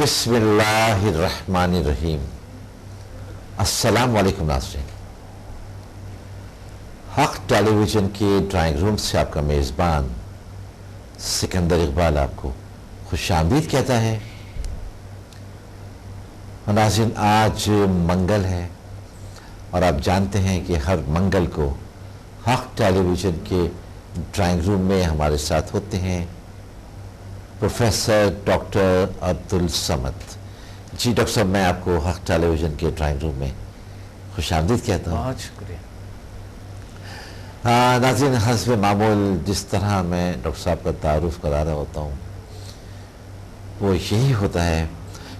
بسم اللہ الرحمن الرحیم۔ السلام علیکم ناظرین، حق ٹیلی ویژن کے ڈرائنگ روم سے آپ کا میزبان سکندر اقبال آپ کو خوش آمدید کہتا ہے۔ ناظرین، آج منگل ہے اور آپ جانتے ہیں کہ ہر منگل کو حق ٹیلی ویژن کے ڈرائنگ روم میں ہمارے ساتھ ہوتے ہیں پروفیسر ڈاکٹر عبدالصمد۔ جی ڈاکٹر صاحب، میں آپ کو حق ٹیلی ویژن کے ڈرائنگ روم میں خوش آمدید کہتا ہوں۔ بہت شکریہ۔ ناظرین، حسب معمول جس طرح میں ڈاکٹر صاحب کا تعارف کرا رہا ہوتا ہوں وہ یہی ہوتا ہے،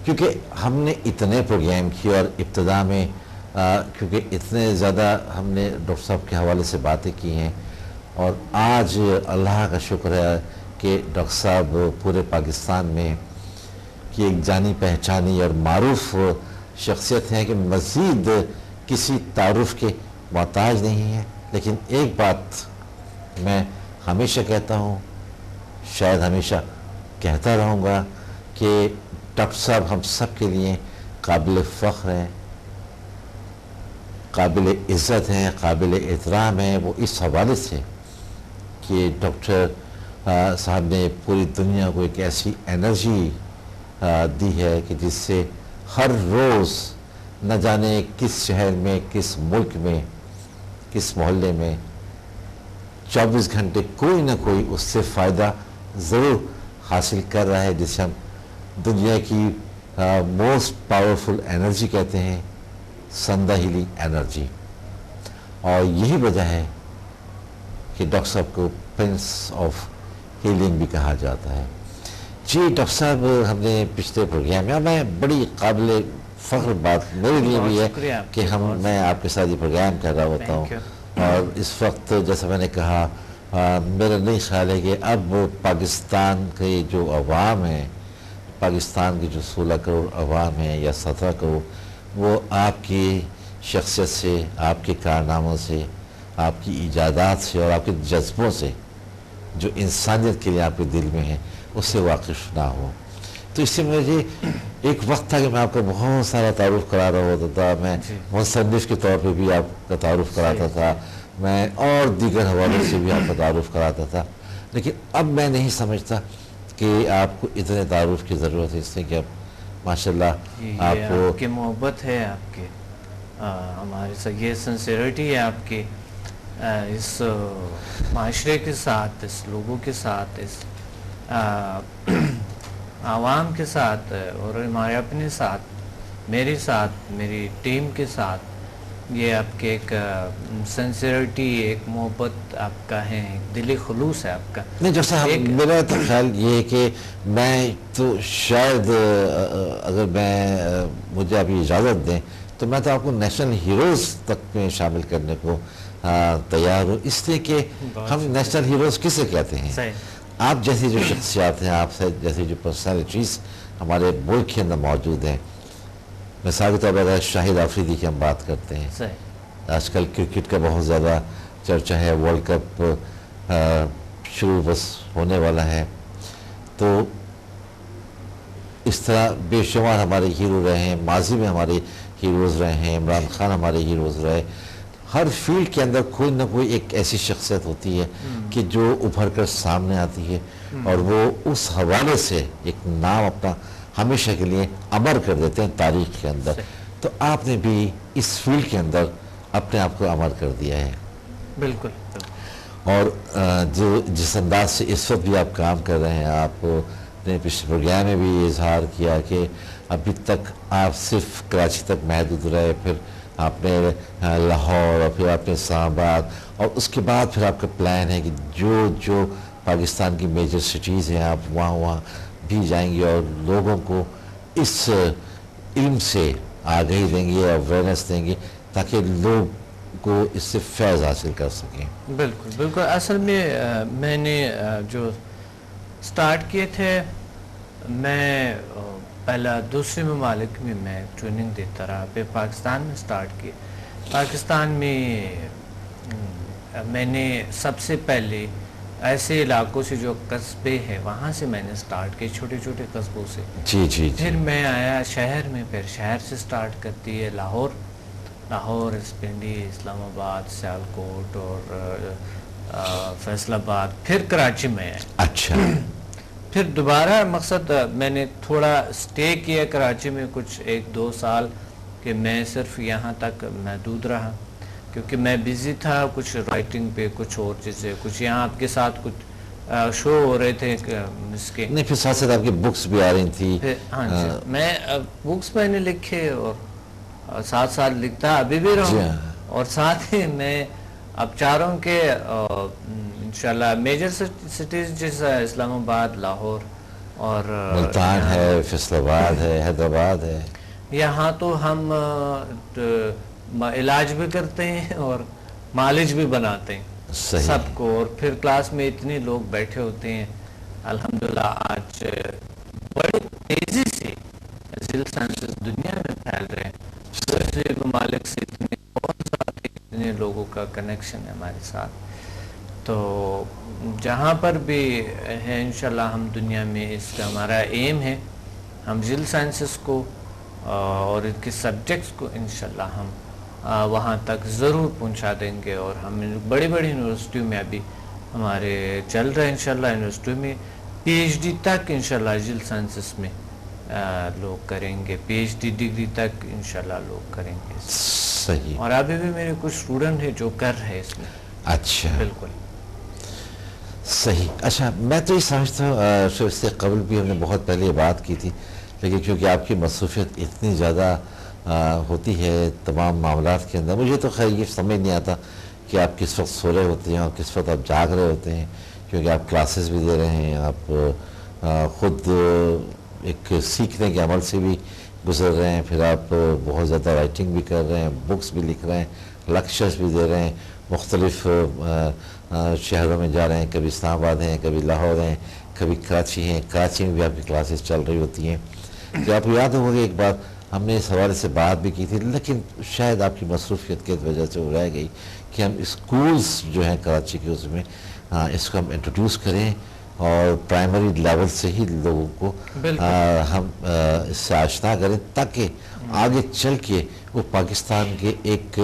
کیونکہ ہم نے اتنے پروگرام کیے اور ابتدا میں کیونکہ اتنے زیادہ ہم نے ڈاکٹر صاحب کے حوالے سے باتیں کی ہیں، اور آج اللہ کا شکر ہے کہ ڈاکٹر صاحب پورے پاکستان میں کی ایک جانی پہچانی اور معروف شخصیت ہے کہ مزید کسی تعارف کے محتاج نہیں ہے۔ لیکن ایک بات میں ہمیشہ کہتا ہوں، شاید ہمیشہ کہتا رہوں گا، کہ ڈاکٹر صاحب ہم سب کے لیے قابل فخر ہیں، قابل عزت ہیں، قابل احترام ہیں۔ وہ اس حوالے سے کہ ڈاکٹر صاحب نے پوری دنیا کو ایک ایسی انرجی دی ہے کہ جس سے ہر روز نہ جانے کس شہر میں، کس ملک میں، کس محلے میں 24 گھنٹے کوئی نہ کوئی اس سے فائدہ ضرور حاصل کر رہا ہے، جسے ہم دنیا کی موسٹ پاورفل انرجی کہتے ہیں، سندہ ہیلی انرجی۔ اور یہی وجہ ہے کہ ڈاکٹر صاحب کو پرنس آف ہیلنگ بھی کہا جاتا ہے۔ جی ڈاکٹر صاحب، ہم نے پچھلے پروگرام میں، میں بڑی قابل فخر بات میرے لیے بھی ہے کہ میں آپ کے ساتھ یہ پروگرام کر رہا ہوتا ہوں، اور اس وقت جیسا میں نے کہا میرا نہیں خیال ہے کہ اب پاکستان کے جو عوام ہیں، پاکستان کی جو 16 کروڑ عوام ہیں یا 17 کروڑ، وہ آپ کی شخصیت سے، آپ کے کارناموں سے، آپ کی ایجادات سے اور آپ کے جذبوں سے جو انسانیت کے لیے آپ کے دل میں ہے اس سے واقف نہ ہو۔ تو اس سے مجھے ایک وقت تھا کہ میں آپ کا بہت سارا تعارف کرا رہا ہوتا تھا، میں مصنف کے طور پہ بھی آپ کا تعارف کراتا تھا، میں اور دیگر حوالے سے بھی آپ کا تعارف کراتا تھا، لیکن اب میں نہیں سمجھتا کہ آپ کو اتنے تعارف کی ضرورت ہے، اس لیے کہ اب ماشاءاللہ آپ کی محبت ہے، آپ کے ہمارے ساتھ یہ سنسیریٹی ہے آپ کی اس معاشرے کے ساتھ، اس لوگوں کے ساتھ، اس عوام کے ساتھ، اور ہمارے اپنے ساتھ، میرے ساتھ، میری ٹیم کے ساتھ، یہ آپ کے ایک سنسیریٹی، ایک محبت آپ کا ہے، ایک دلی خلوص ہے آپ کا۔ نہیں جیسا میرا تو خیال یہ ہے کہ میں تو شاید اگر مجھے ابھی اجازت دیں تو میں تو آپ کو نیشنل ہیروز تک میں شامل کرنے کو تیار ہوں، اس لیے کہ ہم نیشنل ہیروز کسے کہتے ہیں؟ آپ جیسی جو شخصیات ہیں، آپ سے جیسی جو پرسنالٹیز ہمارے ملک کے اندر موجود ہیں، مثال کے طور پر اگر شاہد آفریدی کی ہم بات کرتے ہیں، آج کل کرکٹ کا بہت زیادہ چرچا ہے، ورلڈ کپ شروع بس ہونے والا ہے، تو اس طرح بے شمار ہمارے ہیرو رہے ہیں، ماضی میں ہمارے ہیروز رہے ہیں، عمران خان ہمارے ہیروز رہے۔ ہر فیلڈ کے اندر کوئی نہ کوئی ایک ایسی شخصیت ہوتی ہے کہ جو ابھر کر سامنے آتی ہے، اور وہ اس حوالے سے ایک نام اپنا ہمیشہ کے لیے امر کر دیتے ہیں تاریخ کے اندر۔ تو آپ نے بھی اس فیلڈ کے اندر اپنے آپ کو امر کر دیا ہے۔ بالکل۔ اور جس انداز سے اس وقت بھی آپ کام کر رہے ہیں، آپ نے پچھلے پروگرام میں بھی اظہار کیا کہ ابھی تک آپ صرف کراچی تک محدود رہے، پھر آپ نے لاہور، اور پھر آپ نے اسلام آباد، اور اس کے بعد پھر آپ کا پلان ہے کہ جو پاکستان کی میجر سٹیز ہیں آپ وہاں بھی جائیں گے اور لوگوں کو اس علم سے آگاہی دیں گے، اویئرنیس دیں گے، تاکہ لوگ کو اس سے فیض حاصل کر سکیں۔ بالکل بالکل۔ اصل میں نے جو سٹارٹ کیے تھے، میں پہلا دوسرے ممالک میں ٹریننگ دیتا رہا، پھر پاکستان میں سٹارٹ کی۔ پاکستان میں میں نے سب سے پہلے ایسے علاقوں سے جو قصبے ہیں وہاں سے میں نے سٹارٹ کی، چھوٹے چھوٹے قصبوں سے. جی جی پھر میں آیا شہر میں، پھر شہر سے سٹارٹ کرتی ہے لاہور، پنڈی، اسلام آباد، سیالکوٹ اور فیصل آباد، پھر کراچی میں آیا. اچھا. پھر دوبارہ مقصد میں نے تھوڑا سٹے کیا کراچی میں کچھ 1-2 سال، کہ میں صرف یہاں تک محدود رہا کیونکہ میں بزی تھا کچھ رائٹنگ پہ، کچھ اور چیزیں، کچھ یہاں آپ کے ساتھ کچھ شو ہو رہے تھے اس کے. نہیں پھر ساتھ ساتھ آپ کی بکس بھی آ رہی تھی. ہاں جی، میں بکس میں نے لکھے اور ساتھ ساتھ لکھتا ابھی بھی رہا ہوں. اور ساتھ ہی میں اب چاہ رہا ہوں کہ انشاءاللہ میجر سٹیز جیسا اسلام آباد، لاہور اور ملتان ہے، فیصل آباد ہے، حیدرآباد ہے، یہاں تو ہم علاج بھی کرتے ہیں اور مالج بھی بناتے ہیں سب کو. اور پھر کلاس میں اتنے لوگ بیٹھے ہوتے ہیں الحمدللہ. آج بڑی تیزی سے ذیل سائنسز دنیا میں پھیل رہے ہیں، دوسرے ممالک سے اتنے لوگوں کا کنیکشن ہے ہمارے ساتھ. تو جہاں پر بھی ہے انشاءاللہ ہم دنیا میں اس کا ہمارا ایم ہے، ہم ذیل سائنسز کو اور ان کے سبجیکٹس کو انشاءاللہ ہم وہاں تک ضرور پہنچا دیں گے. اور ہم بڑی بڑی یونیورسٹیوں میں ابھی ہمارے چل رہے ہیں انشاءاللہ، یونیورسٹیوں میں پی ایچ ڈی تک انشاءاللہ ذیل سائنسز میں لوگ کریں گے، پی ایچ ڈی ڈگری تک انشاءاللہ لوگ کریں گے. صحیح. اور ابھی بھی میرے کچھ اسٹوڈنٹ ہیں جو کر رہے ہیں اس میں. اچھا بالکل صحیح. اچھا میں تو یہ سمجھتا ہوں اس سے قبل بھی ہم نے بہت پہلے بات کی تھی، لیکن کیونکہ آپ کی مصروفیت اتنی زیادہ ہوتی ہے تمام معاملات کے اندر، مجھے تو خیر یہ سمجھ نہیں آتا کہ آپ کس وقت سو رہے ہوتے ہیں اور کس وقت آپ جاگ رہے ہوتے ہیں، کیونکہ آپ کلاسز بھی دے رہے ہیں، آپ خود ایک سیکھنے کے عمل سے بھی گزر رہے ہیں، پھر آپ بہت زیادہ رائٹنگ بھی کر رہے ہیں، بکس بھی لکھ رہے ہیں، لیکچرز بھی دے رہے ہیں، مختلف شہروں میں جا رہے ہیں، کبھی اسلام آباد ہیں، کبھی لاہور ہیں، کبھی کراچی ہیں، کراچی میں بھی آپ کی کلاسز چل رہی ہوتی ہیں. کہ آپ کو یاد ہوگا ایک بار ہم نے اس حوالے سے بات بھی کی تھی، لیکن شاید آپ کی مصروفیت کی وجہ سے وہ رہ گئی کہ ہم اسکولز جو ہیں کراچی کے اس میں اس کو ہم انٹروڈیوس کریں اور پرائمری لیول سے ہی لوگوں کو ہم اس سے آشنا کریں، تاکہ آگے چل کے وہ پاکستان کے ایک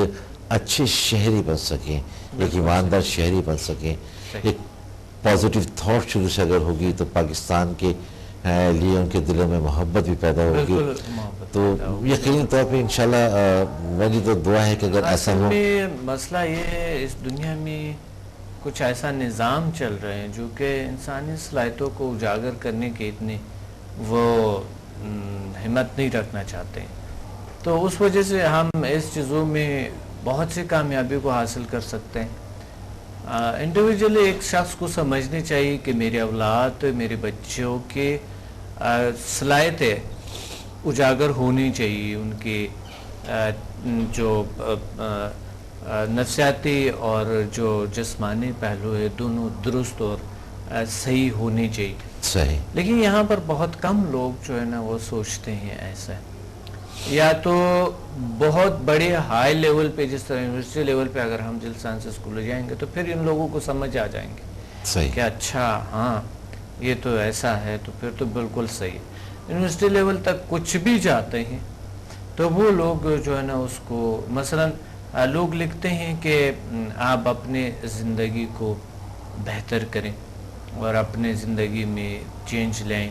اچھے شہری بن سکیں، ایک ایماندار شہری بن سکیں. ایک پازیٹیو تھاٹ شروع سے اگر ہوگی تو پاکستان کے لیے ان کے دلوں میں محبت بھی پیدا ہوگی. تو یقینی طور پہ انشاءاللہ میری تو دعا ہے کہ اگر ایسا ہو. مسئلہ یہ ہے اس دنیا میں کچھ ایسا نظام چل رہے ہیں جو کہ انسانی صلاحیتوں کو اجاگر کرنے کے اتنے وہ ہمت نہیں رکھنا چاہتے ہیں. تو اس وجہ سے ہم اس چیزوں میں بہت سی کامیابی کو حاصل کر سکتے ہیں. انڈیویجولی ایک شخص کو سمجھنی چاہیے کہ میرے اولاد، میرے بچوں کے صلاحیتیں اجاگر ہونی چاہیے، ان کے جو نفسیاتی اور جو جسمانی پہلو ہے دونوں درست اور صحیح ہونے چاہیے. صحیح. لیکن یہاں پر بہت کم لوگ جو ہے نا وہ سوچتے ہیں ایسا. یا تو بہت بڑے ہائی لیول پہ جس طرح یونیورسٹی لیول پہ اگر ہم ذیل سائنسز کو لے جائیں گے تو پھر ان لوگوں کو سمجھ آ جائیں گے صحیح کہ اچھا ہاں یہ تو ایسا ہے، تو پھر تو بالکل صحیح. یونیورسٹی لیول تک کچھ بھی جاتے ہیں تو وہ لوگ جو ہے نا اس کو مثلا لوگ لکھتے ہیں کہ آپ اپنے زندگی کو بہتر کریں اور اپنے زندگی میں چینج لیں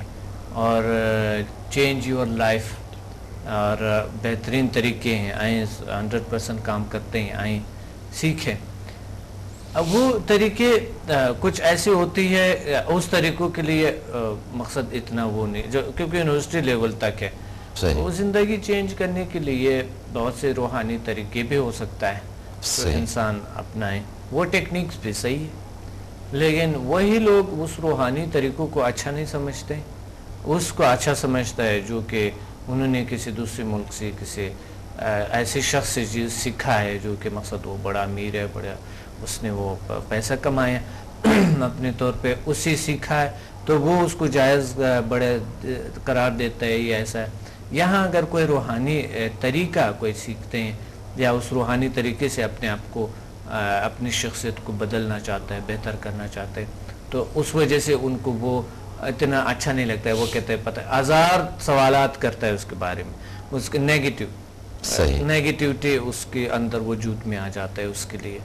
اور چینج یور لائف، اور بہترین طریقے ہیں، آئیں 100% کام کرتے ہیں، آئیں سیکھیں. اب وہ طریقے کچھ ایسی ہوتی ہے، اس طریقوں کے لیے مقصد اتنا وہ نہیں جو کیونکہ یونیورسٹی لیول تک ہے. وہ زندگی چینج کرنے کے لیے بہت سے روحانی طریقے بھی ہو سکتا ہے تو انسان اپنائیں، وہ ٹیکنیکس بھی صحیح ہے. لیکن وہی لوگ اس روحانی طریقوں کو اچھا نہیں سمجھتے، اس کو اچھا سمجھتا ہے جو کہ انہوں نے کسی دوسرے ملک سے کسی ایسے شخص سے سیکھا ہے جو کہ مقصد وہ بڑا امیر ہے، بڑا اس نے وہ پیسہ کمایا اپنے طور پہ اسی سیکھا ہے تو وہ اس کو جائز بڑے قرار دیتا ہے یہ ایسا ہے. یہاں اگر کوئی روحانی طریقہ کوئی سیکھتے ہیں یا اس روحانی طریقے سے اپنے آپ کو اپنی شخصیت کو بدلنا چاہتا ہے، بہتر کرنا چاہتا ہے، تو اس وجہ سے ان کو وہ اتنا اچھا نہیں لگتا ہے. وہ کہتے ہیں پتہ ہزار سوالات کرتا ہے اس کے بارے میں، اس کے نیگیٹیوٹی اس کے اندر وجود میں آ جاتا ہے، اس کے لیے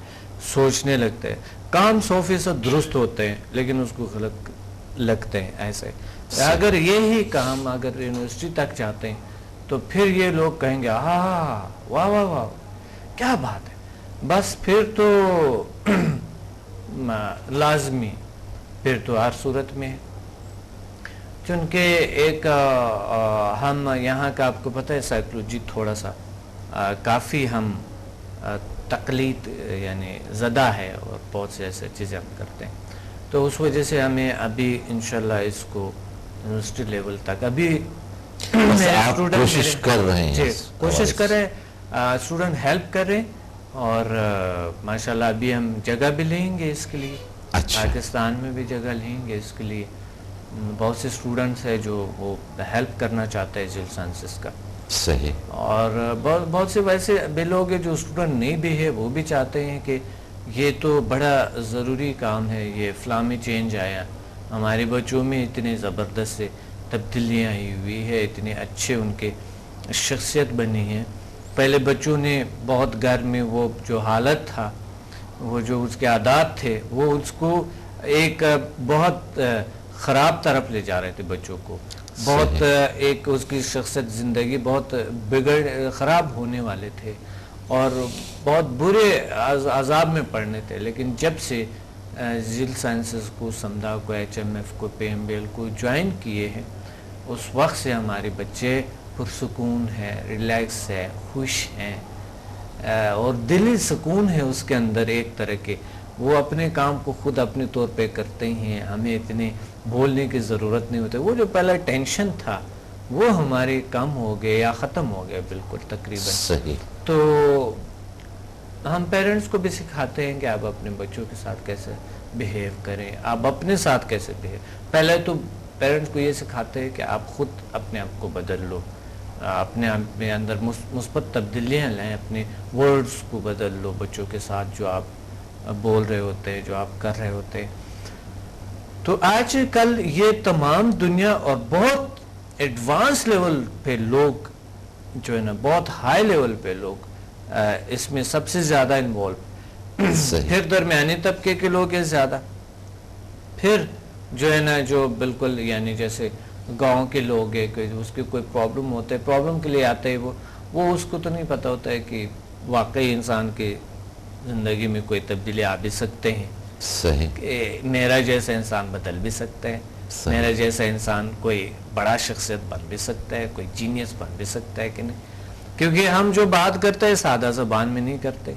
سوچنے لگتا ہے. کام 100% درست ہوتے ہیں لیکن اس کو غلط لگتے ہیں. ایسے اگر یہی کام اگر یونیورسٹی تک جاتے ہیں تو پھر یہ لوگ کہیں گے ہاں واہ واہ واہ کیا بات ہے. بس پھر تو لازمی پھر تو ہر صورت میں ہے. چونکہ ایک ہم یہاں کا آپ کو پتہ ہے سائیکولوجی تھوڑا سا کافی ہم تقلید یعنی زدہ ہے اور بہت سے ایسے چیزیں ہم کرتے ہیں. تو اس وجہ سے ہمیں ابھی انشاءاللہ اس کو یونیورسٹی لیول تک ابھی کوشش کر رہے ہیں. کوشش کریں، اسٹوڈنٹ ہیلپ کریں، اور ماشاءاللہ ابھی ہم جگہ بھی لیں گے اس کے لیے. پاکستان میں بھی جگہ لیں گے اس کے لیے. بہت سے اسٹوڈنٹس ہیں جو وہ ہیلپ کرنا چاہتے ہیں جیل سائنسز کا. صحیح. اور بہت سے ویسے بھی لوگ ہیں جو اسٹوڈنٹ نہیں بھی ہے، وہ بھی چاہتے ہیں کہ یہ تو بڑا ضروری کام ہے، یہ فلامی چینج آیا ہمارے بچوں میں، اتنے زبردست سے تبدیلیاں آئی ہوئی ہے، اتنے اچھے ان کے شخصیت بنی ہے. پہلے بچوں نے بہت گھر میں وہ جو حالت تھا، وہ جو اس کے عادات تھے، وہ اس کو ایک بہت خراب طرف لے جا رہے تھے بچوں کو. بہت ایک اس کی شخصیت زندگی بہت خراب ہونے والے تھے اور بہت برے عذاب میں پڑنے تھے. لیکن جب سے ذیل سائنسز کو، سمدھا کو، HMF کو، PMBL کو جوائن کیے ہیں، اس وقت سے ہمارے بچے پرسکون ہے، ریلیکس ہے، خوش ہیں، اور دلی سکون ہے اس کے اندر. ایک طرح کے وہ اپنے کام کو خود اپنے طور پہ کرتے ہیں، ہمیں اتنے بولنے کی ضرورت نہیں ہوتی. وہ جو پہلا ٹینشن تھا وہ ہمارے کم ہو گئے یا ختم ہو گئے بالکل تقریباً. صحیح. تو ہم پیرنٹس کو بھی سکھاتے ہیں کہ آپ اپنے بچوں کے ساتھ کیسے بیہیو کریں، آپ اپنے ساتھ کیسے بیہیو. پہلے تو پیرنٹس کو یہ سکھاتے ہیں کہ آپ خود اپنے آپ کو بدل لو، اپنے آپ میں اندر مثبت تبدیلیاں لائیں، اپنے ورڈز کو بدل لو بچوں کے ساتھ جو آپ بول رہے ہوتے ہیں، جو آپ کر رہے ہوتے ہیں. تو آج کل یہ تمام دنیا اور بہت ایڈوانس لیول پہ لوگ جو ہے نا، بہت ہائی لیول پہ لوگ اس میں سب سے زیادہ انوالو، پھر درمیانی طبقے کے لوگ ہیں زیادہ، پھر جو ہے نا جو بالکل یعنی جیسے گاؤں کے لوگ ہیں، اس کے کوئی پرابلم ہوتا ہے، پرابلم کے لیے آتے ہیں، وہ اس کو تو نہیں پتہ ہوتا ہے کہ واقعی انسان کی زندگی میں کوئی تبدیلی آ بھی سکتے ہیں. صحیح. کہ میرا جیسا انسان بدل بھی سکتا ہے، میرا جیسا انسان کوئی بڑا شخصیت بن بھی سکتا ہے، کوئی جینیس بن بھی سکتا ہے کہ نہیں. کیونکہ ہم جو بات کرتے ہیں سادہ زبان میں نہیں کرتے.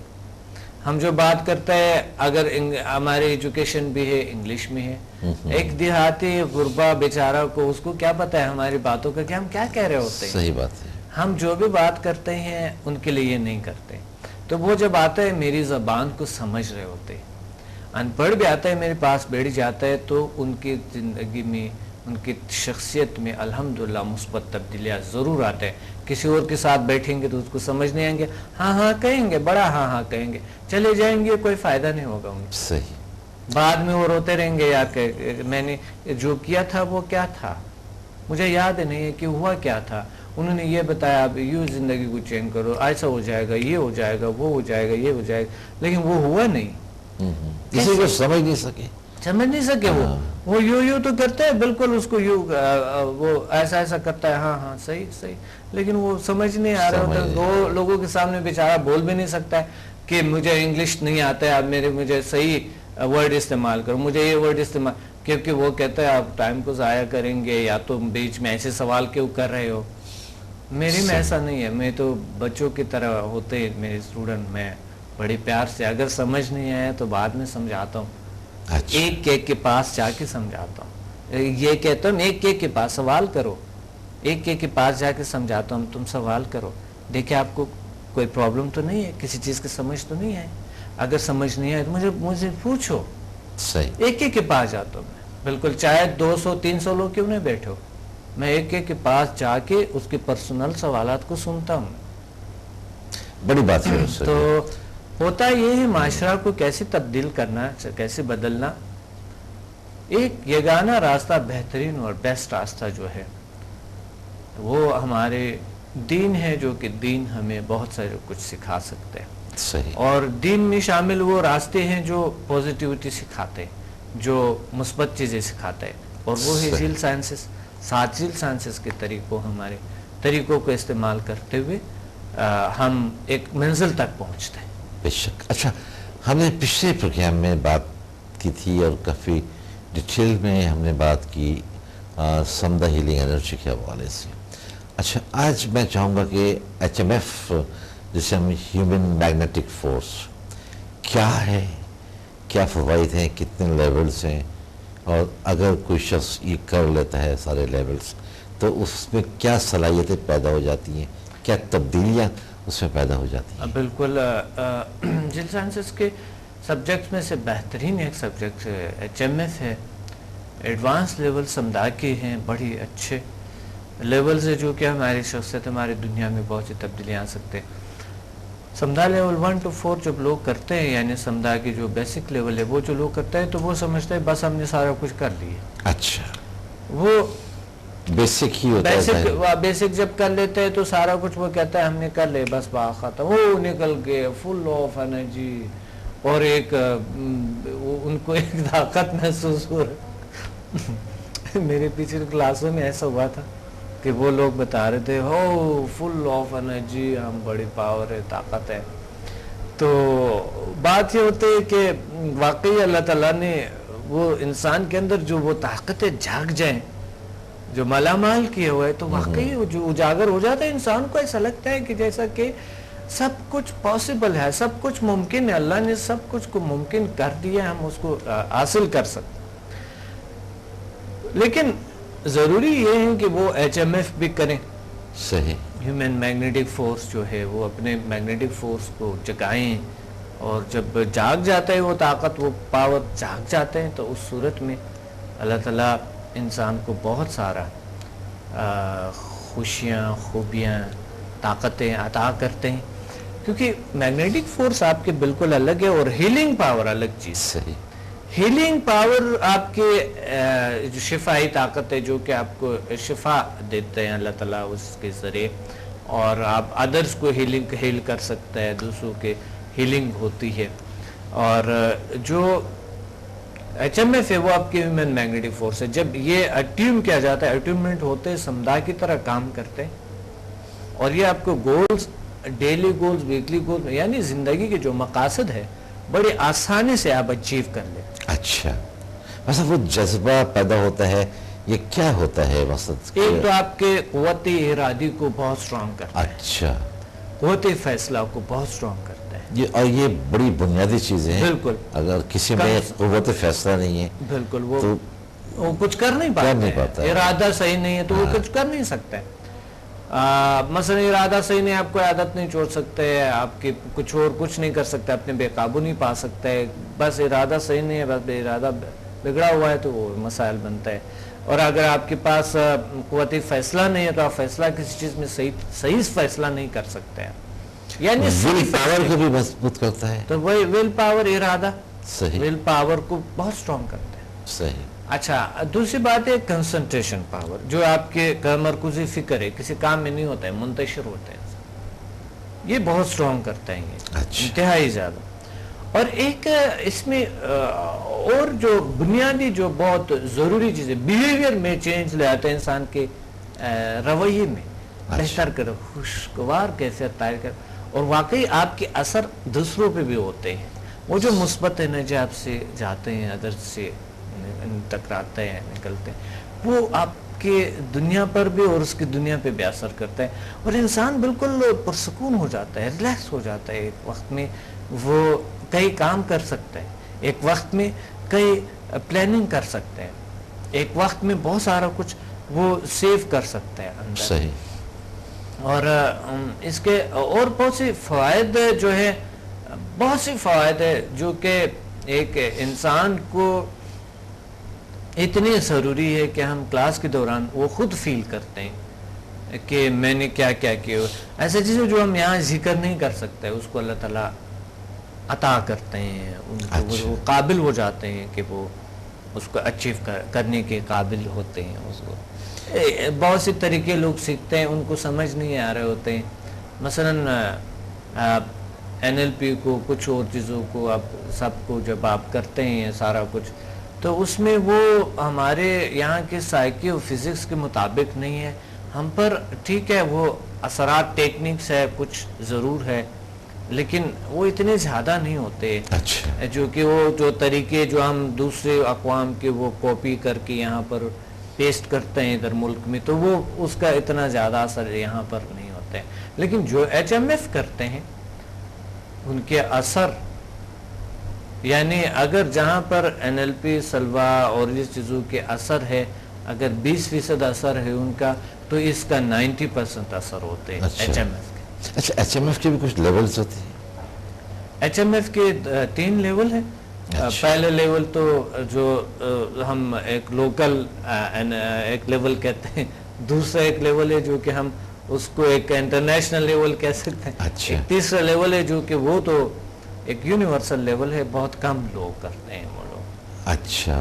ہم جو بات کرتے ہیں اگر ہماری ایجوکیشن بھی ہے انگلش میں ہے. ایک دیہاتی غربا بیچارہ کو اس کو کیا پتہ ہے ہماری باتوں کا کہ ہم کیا کہہ رہے ہوتے ہیں. صحیح بات ہے. ہم جو بھی بات کرتے ہیں ان کے لیے یہ نہیں کرتے. تو وہ جب آتا ہے میری زبان کو سمجھ رہے ہوتے ہیں، ان پڑھ بھی آتا ہے میرے پاس بیٹھ جاتا ہے، تو ان کی زندگی میں، ان کی شخصیت میں الحمدللہ مثبت تبدیلیاں ضرور آتے ہیں. کسی اور کے ساتھ بیٹھیں گے تو اس کو سمجھ نہیں آئیں گے، ہاں ہاں کہیں گے، بڑا ہاں ہاں کہیں گے، چلے جائیں گے، کوئی فائدہ نہیں ہوگا ان کو. صحیح. بعد میں وہ روتے رہیں گے یا کہ میں نے جو کیا تھا وہ کیا تھا، مجھے یاد نہیں ہے کہ ہوا کیا تھا. انہوں نے یہ بتایا اب یوں زندگی کو چینج کرو، ایسا ہو جائے گا، یہ ہو جائے گا، وہ ہو جائے گا، یہ ہو جائے گا، لیکن وہ ہوا نہیں. کسی کو سمجھ نہیں سکے. وہ یوں تو کرتے ہیں بالکل، اس کو یوں وہ ایسا کرتا ہے، ہاں ہاں صحیح صحیح، لیکن وہ سمجھ نہیں آ رہا ہوتا. دو لوگوں کے سامنے بیچارہ بول بھی نہیں سکتا ہے کہ مجھے انگلش نہیں آتا ہے، اب مجھے صحیح ورڈ استعمال کرو، مجھے یہ ورڈ استعمال، کیونکہ وہ کہتا ہے آپ ٹائم کو ضائع کریں گے یا تو بیچ میں ایسے سوال کیوں کر رہے ہو. میری میں ایسا نہیں ہے، میں تو بچوں کی طرح ہوتے ہیں میرے اسٹوڈنٹ، میں بڑے پیار سے اگر سمجھ نہیں آیا تو بعد میں سمجھاتا ہوں. ایک کے پاس جا کے سمجھاتا ہوں. یہ کہتا ہوں ایک کے پاس سوال کرو، ایک کے پاس جا کے سمجھاتا ہوں تم سوال کرو، دیکھیں آپ کو کوئی پرابلم تو نہیں ہے، کسی چیز کی سمجھ تو نہیں ہے. اگر سمجھ نہیں آئے تو مجھے پوچھو. صحیح. ایک کے پاس جاتا ہوں میں، بالکل چاہے 200-300 لوگ کیوں نہیں بیٹھو، میں ایک کے پاس جا کے اس کے پرسنل سوالات کو سنتا ہوں. بڑی بات ہے. تو ہوتا یہ ہے معاشرہ کو کیسے تبدیل کرنا، کیسے بدلنا. ایک یگانہ راستہ، بہترین اور بیسٹ راستہ جو ہے وہ ہمارے دین ہے، جو کہ دین ہمیں بہت سارے کچھ سکھا سکتے ہیں. صحیح. اور دین میں شامل وہ راستے ہیں جو پوزیٹیوٹی سکھاتے ہیں، جو مثبت چیزیں سکھاتے ہیں، اور وہ ہے ذیل سائنسز. ساتھ ذیل سائنسز کے ہمارے طریقوں کو استعمال کرتے ہوئے ہم ایک منزل تک پہنچتے ہیں. بے شک. اچھا، ہم نے پچھلے پروگرام میں بات کی تھی اور کافی ڈیٹیل میں ہم نے بات کی سمدہ ہیلنگ انرجی کے حوالے سے. اچھا، آج میں چاہوں گا کہ ایچ ایم ایف جسے ہم ہیومن میگنیٹک فورس کیا ہے، کیا فوائد ہیں، کتنے لیولز ہیں، اور اگر کوئی شخص یہ کر لیتا ہے سارے لیولز تو اس میں کیا صلاحیتیں پیدا ہو جاتی ہیں، کیا تبدیلیاں اس میں پیدا ہو جاتی ہیں. بالکل. ذیل سائنسز کے سبجیکٹس میں سے بہترین ایک سبجیکٹ ایچ ایم ایف ہے. ایڈوانس لیول سمدھا کے ہیں، بڑی اچھے لیولز ہے جو کہ ہماری شخصیت، ہماری دنیا میں بہت سی تبدیلیاں آ سکتے ہیں. سمدھا لیول 1 to 4 جب لوگ کرتے ہیں، یعنی سمدھا کی جو بیسک لیول ہے وہ جو لوگ کرتے ہیں تو وہ سمجھتے ہیں بس ہم نے سارا کچھ کر لیا. اچھا، وہ بیسک ہی ہوتا ہے. بیسک جب کر لیتے ہیں تو سارا کچھ وہ کہتا ہے ہم نے کر لے، بس بات ختم. وہ نکل گئے فل آف انرجی، اور ایک ان کو ایک طاقت محسوس ہو رہا. میرے پیچھے کلاسوں میں ایسا ہوا تھا کہ وہ لوگ بتا رہے تھے ہو فل آف انرجی، ہم بڑی پاور ہے، طاقت ہے. تو بات یہ ہوتی ہے کہ واقعی اللہ تعالیٰ نے وہ انسان کے اندر جو وہ طاقتیں جاگ جائیں، جو مالا مال کیے ہوئے، تو واقعی جو اجاگر ہو جاتا ہے. انسان کو ایسا لگتا ہے کہ جیسا کہ سب کچھ پاسبل ہے، سب کچھ ممکن ہے، اللہ نے سب کچھ کو ممکن کر دیا، ہم اس کو حاصل کر سکتے. لیکن ضروری یہ ہے کہ وہ ایچ ایم ایف بھی کریں. صحیح. ہیومن میگنیٹک فورس جو ہے وہ اپنے میگنیٹک فورس کو جگائیں، اور جب جاگ جاتا ہے وہ طاقت، وہ پاور جاگ جاتے ہیں، تو اس صورت میں اللہ تعالیٰ انسان کو بہت سارا خوشیاں، خوبیاں، طاقتیں عطا کرتے ہیں. کیونکہ میگنیٹک فورس آپ کے بالکل الگ ہے، اور ہیلنگ پاور الگ چیز. صحیح. ہیلنگ پاور آپ کے جو شفائی طاقت ہے، جو کہ آپ کو شفا دیتے ہیں اللہ تعالیٰ اس کے ذریعے، اور آپ ادرس کو ہیل کر سکتے ہیں، دوسروں کے ہیلنگ ہوتی ہے. اور جو ایچ ایم ایف ہے وہ آپ کی ہیومن میگنیٹک فورس ہے. جب یہ اٹیوم کیا جاتا ہے، اٹیومنٹ ہوتے سمدھا کی طرح کام کرتے ہیں، اور یہ آپ کو goals, daily goals, weekly goals, یعنی زندگی کے جو مقاصد ہے بڑی آسانی سے آپ اچیو کر لیں. اچھا، مثلا وہ جذبہ پیدا ہوتا ہے، یہ کیا ہوتا ہے مقصد؟ ایک تو آپ کے قوت ارادی کو بہت سٹرونگ کرتا ہے. اچھا، قوت فیصلہ کو بہت سٹرونگ کرتا ہے. اور یہ بڑی بنیادی چیزیں ہیں. بالکل. اگر کسی میں قوت فیصلہ نہیں ہے، بالکل وہ کچھ کر نہیں پاتا. ارادہ صحیح نہیں ہے تو وہ کچھ کر نہیں سکتا ہے. مثلا ارادہ صحیح نہیں، آپ کو عادت نہیں چھوڑ سکتے، آپ کی کچھ اور کچھ نہیں کر سکتے، اپنے بے قابو نہیں پا سکتے. بس ارادہ صحیح نہیں ہے، بس بے ارادہ بگڑا ہوا ہے تو وہ مسائل بنتا ہے. اور اگر آپ کے پاس قوت فیصلہ نہیں ہے تو آپ فیصلہ کسی چیز میں صحیح فیصلہ نہیں کر سکتے ہیں. یعنی ول پاور کو بھی مضبوط کرتا ہے. تو وہی ول پاور، ارادہ، صحیح، ول پاور کو بہت سٹرونگ کرتا ہے. صحیح. اچھا، دوسری بات ہے کنسنٹریشن پاور، جو آپ کے مرکزی فکر ہے، کسی کام میں نہیں ہوتا ہے، منتشر ہوتا ہے، یہ بہت سٹرونگ کرتا ہے، یہ انتہائی زیادہ. اور ایک اس میں اور جو بنیادی جو بہت ضروری چیز ہے، بیہیویئر میں چینج لے آتا ہے، انسان کے رویے میں بہتر کر، خوشگوار کیفیت تیار کر. اور واقعی آپ کے اثر دوسروں پہ بھی ہوتے ہیں. وہ جو مثبت انرجی آپ سے جاتے ہیں، ادر سے ٹکراتے ہیں، نکلتے ہیں، وہ آپ کے دنیا پر بھی اور اس کی دنیا پہ بھی اثر کرتا ہے. اور انسان بالکل پرسکون ہو جاتا ہے، ریلیکس ہو جاتا ہے. ایک وقت میں وہ کئی کام کر سکتا ہے، ایک وقت میں کئی پلاننگ کر سکتے ہیں، ایک وقت میں بہت سارا کچھ وہ سیو کر سکتا ہے اندر. صحیح. اور اس کے اور بہت سی فوائد جو ہے، بہت سی فوائد ہے جو کہ ایک انسان کو اتنی ضروری ہے کہ ہم کلاس کے دوران وہ خود فیل کرتے ہیں کہ میں نے کیا کیا کیا. ایسے چیزیں جو ہم یہاں ذکر نہیں کر سکتے، اس کو اللہ تعالیٰ عطا کرتے ہیں ان کو، وہ قابل ہو جاتے ہیں کہ وہ اس کو اچیو کرنے کے قابل ہوتے ہیں. اس کو بہت سے طریقے لوگ سیکھتے ہیں، ان کو سمجھ نہیں آ رہے ہوتے ہیں. مثلا NLP کو، کچھ اور چیزوں کو، آپ سب کو جب آپ کرتے ہیں سارا کچھ، تو اس میں وہ ہمارے یہاں کے سائیکی اور فزکس کے مطابق نہیں ہے. ہم پر ٹھیک ہے وہ اثرات ٹیکنکس ہے، کچھ ضرور ہے، لیکن وہ اتنے زیادہ نہیں ہوتے. اچھا. جو کہ وہ جو طریقے جو ہم دوسرے اقوام کے وہ کاپی کر کے یہاں پر پیسٹ کرتے ہیں ادھر ملک میں، تو وہ اس کا اتنا زیادہ اثر یہاں پر نہیں ہوتا ہے. لیکن جو HMF کرتے ہیں ان کے اثر، یعنی اگر جہاں پر NLP سلوا اور اس چیزوں کے اثر ہے، اگر 20% اثر ہے ان کا، تو اس کا 90% اثر ہوتے ہیں HMF کے. اچھا HMF کے بھی کچھ لیولز ہوتے ہیں؟ HMF کے 3 لیول ہیں. پہلے لیول تو جو ہم ایک لوکل ایک لیول کہتے ہیں، دوسرا ایک لیول ہے جو کہ ہم اس کو ایک انٹرنیشنل لیول کہہ سکتے ہیں. ایک تیسرا لیول ہے جو کہ وہ تو ایک یونیورسل لیول ہے، بہت کم لوگ کرتے ہیں وہ لوگ. اچھا.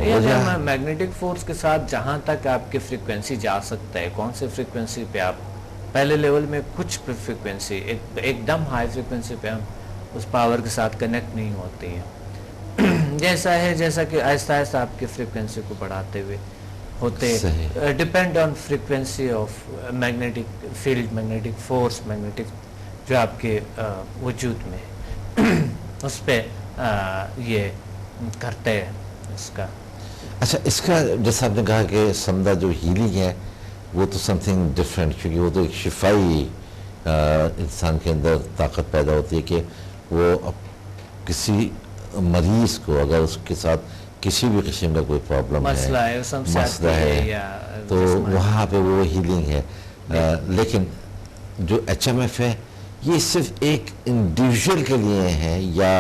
میگنیٹک فورس کے ساتھ جہاں تک آپ کی فریکوینسی جا سکتا ہے، کون سے فریکوینسی پہ آپ پہلے لیول میں کچھ فریکوینسی ایک دم ہائی فریکوینسی پہ ہم اس پاور کے ساتھ کنیکٹ نہیں ہوتے ہیں. جیسا ہے جیسا کہ آہستہ آہستہ آپ کی فریکوینسی کو بڑھاتے ہوئے ہوتے، depend on frequency of magnetic field, magnetic force, magnetic جو آپ کے وجود میں اس پہ یہ کرتے ہیں اس کا. اچھا اس کا جیسا آپ نے کہا کہ سمدہ جو ہیلنگ ہے وہ تو سم تھنگ ڈفرینٹ، کیونکہ وہ تو ایک شفائی انسان کے اندر طاقت پیدا ہوتی ہے کہ وہ کسی مریض کو اگر اس کے ساتھ کسی بھی قسم کا کوئی پرابلم مسئلہ ہے تو وہاں پہ وہ ہیلنگ ہے. لیکن جو HMF ہے یہ صرف ایک انڈیویجول کے لیے ہے یا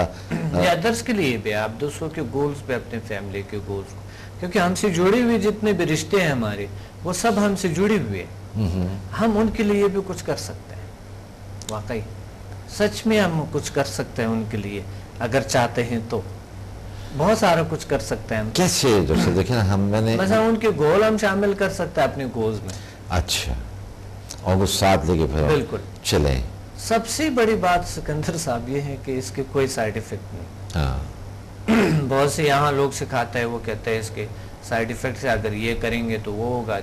ادرس کے لیے بھی، آپ دوسروں کے گولز پہ، اپنے فیملی کے گولز کو، کیونکہ ہم سے جڑے ہوئے جتنے بھی رشتے ہیں ہمارے وہ سب ہم سے جڑے ہوئے ہیں. ہم ان کے لیے بھی کچھ کر سکتے ہیں، واقعی سچ میں ہم کچھ کر سکتے ہیں ان کے لیے اگر چاہتے ہیں تو بہت سارا کچھ کر سکتے ہیں. کیسے جیسے دیکھیں نا میں نے مثلا ان کے گول ہم شامل کر سکتے ہیں اپنے گولز میں. اچھا، اور وہ ساتھ لے کے پھر بالکل چلیں. سب سے بڑی بات سکندر صاحب یہ ہے کہ اس کے کوئی سائیڈ ایفیکٹ نہیں. بہت سے یہاں لوگ سکھاتے ہیں، وہ کہتے ہیں اس کے سائیڈ ایفیکٹ سے اگر یہ کریں گے تو وہ ہوگا.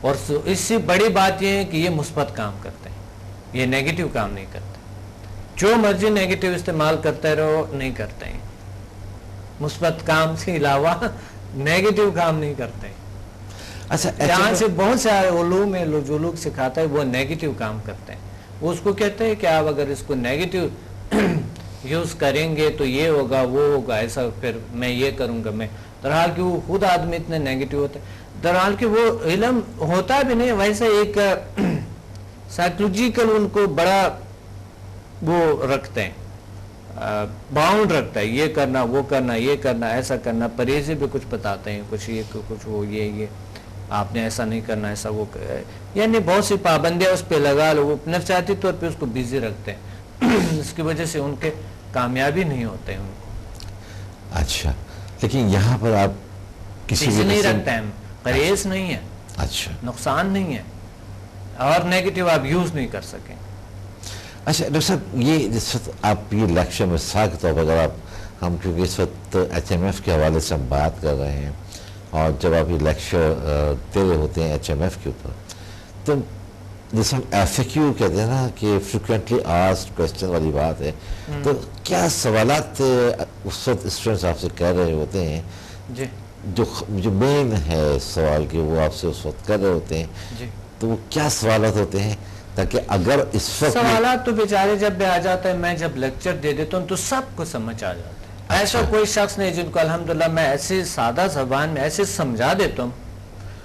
اور اس سے بڑی بات یہ ہے کہ یہ مثبت کام کرتے ہیں، یہ نیگیٹو کام نہیں کرتے. جو مرضی نیگیٹو استعمال کرتے رہو، نہیں کرتے ہیں. مثبت کام سے علاوہ نیگیٹو کام نہیں کرتے ہیں. اچھا، یہاں سے بہت سارے علوم ہیں جو لوگ سکھاتے ہیں وہ نیگیٹو کام کرتے ہیں. وہ اس کو کہتے ہیں کہ آپ اگر اس کو نیگیٹو یوز کریں گے تو یہ ہوگا، وہ ہوگا، ایسا، پھر میں یہ کروں گا. میں درحال کہ وہ خود آدمی اتنے نیگیٹو ہوتے ہیں، درحال کہ وہ علم ہوتا بھی نہیں. ویسے ایک سائیکولوجیکل ان کو بڑا وہ رکھتے ہیں، باؤنڈ رکھتا ہے، یہ کرنا، وہ کرنا، یہ کرنا، ایسا کرنا. پرہیز بھی کچھ بتاتے ہیں، کچھ یہ کچھ وہ یہ آپ نے ایسا نہیں کرنا، ایسا وہ، یعنی بہت سی پابندیاں اس پہ لگا لو. وہ نفسیاتی طور پہ اس کو بیزی رکھتے ہیں، اس کی وجہ سے ان کے کامیابی نہیں ہوتے ہیں ان کو. اچھا، لیکن یہاں پر آپ کسی بھی نہیں رکھتے ہیں، پرہیز نہیں ہے، اچھا، نقصان نہیں ہے، اور نیگیٹو آپ یوز نہیں کر سکیں. اچھا ڈاکٹر صاحب، یہ جس وقت آپ یہ لیکچر میں مثال کے طور پر اگر ہم کیونکہ اس وقت HMF کے حوالے سے ہم بات کر رہے ہیں، اور جب آپ یہ لیکچر دے رہے ہوتے ہیں HMF کے اوپر، تو جیسے ہم FAQ کہتے ہیں نا کہ فریکوینٹلی آسکڈ کویسچن والی بات ہے، تو کیا سوالات اس وقت اسٹوڈنٹس آپ سے کہہ رہے ہوتے ہیں جی جو مین ہے سوال کہ وہ آپ سے اس وقت کر رہے ہوتے ہیں، جی، تو وہ کیا سوالات ہوتے ہیں؟ تاکہ اگر اس وقت سوالات تو بیچارے جب بھی آ جاتا ہے، میں جب لیکچر دے دیتا ہوں تو سب کو سمجھ آ جاتا ہے. ایسا کوئی شخص نہیں جن کو الحمدللہ میں ایسے سادہ زبان میں ایسے سمجھا دیتا ہوں